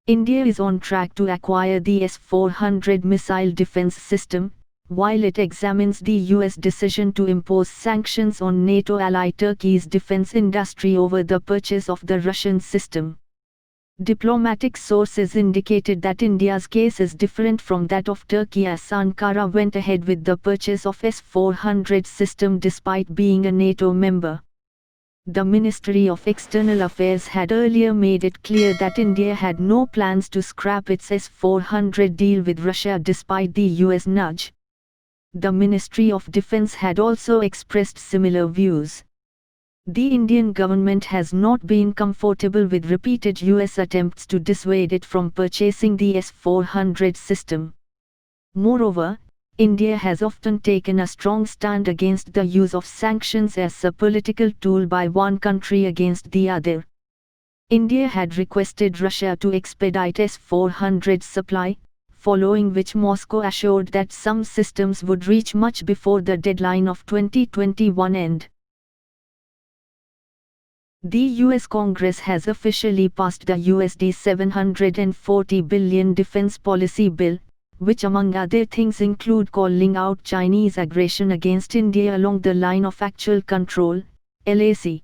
India is on track to acquire the S-400 missile defense system, while it examines the US decision to impose sanctions on NATO ally Turkey's defense industry over the purchase of the Russian system. Diplomatic sources indicated that India's case is different from that of Turkey, as Ankara went ahead with the purchase of S-400 system despite being a NATO member. The Ministry of External Affairs had earlier made it clear that India had no plans to scrap its S-400 deal with Russia despite the US nudge. The Ministry of Defense had also expressed similar views. The Indian government has not been comfortable with repeated US attempts to dissuade it from purchasing the S-400 system. Moreover, India has often taken a strong stand against the use of sanctions as a political tool by one country against the other. India had requested Russia to expedite S-400 supply, following which Moscow assured that some systems would reach much before the deadline of 2021 end. The US Congress has officially passed the USD $740 billion defense policy bill, which among other things include calling out Chinese aggression against India along the line of actual control, LAC.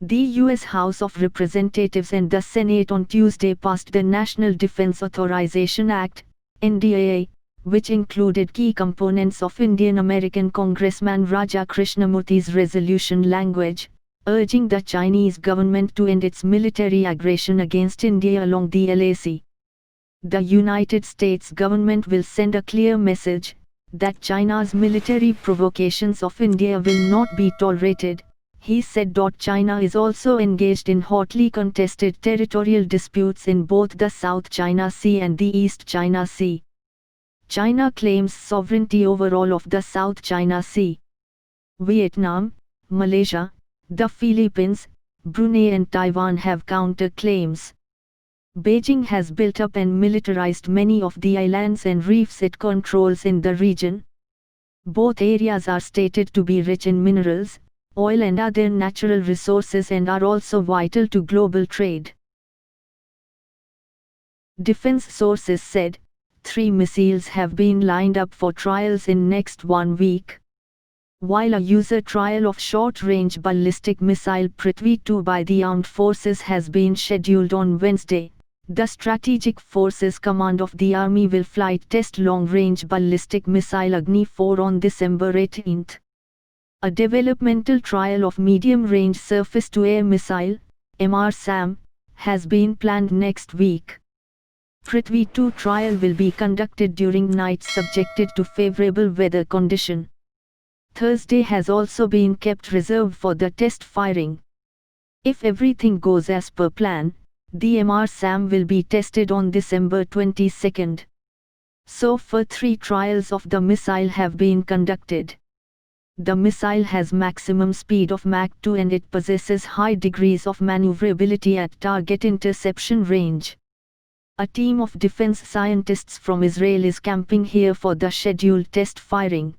The US House of Representatives and the Senate on Tuesday passed the National Defense Authorization Act, NDAA, which included key components of Indian-American Congressman Raja Krishnamurthy's resolution language, urging the Chinese government to end its military aggression against India along the LAC. The United States government will send a clear message that China's military provocations of India will not be tolerated, he said. China is also engaged in hotly contested territorial disputes in both the South China Sea and the East China Sea. China claims sovereignty over all of the South China Sea. Vietnam, Malaysia, the Philippines, Brunei and Taiwan have counter-claims. Beijing has built up and militarized many of the islands and reefs it controls in the region. Both areas are stated to be rich in minerals, oil and other natural resources and are also vital to global trade. Defense sources said, 3 missiles have been lined up for trials in next 1 week. While a user trial of short-range ballistic missile Prithvi 2 by the armed forces has been scheduled on Wednesday, the Strategic Forces Command of the Army will flight test long-range ballistic missile Agni 4 on December 18. A developmental trial of medium-range surface-to-air missile, MR-SAM, has been planned next week. Prithvi 2 trial will be conducted during night subjected to favorable weather condition. Thursday has also been kept reserved for the test firing. If everything goes as per plan, the MR-SAM will be tested on December 22. So far 3 trials of the missile have been conducted. The missile has maximum speed of Mach 2 and it possesses high degrees of maneuverability at target interception range. A team of defense scientists from Israel is camping here for the scheduled test firing.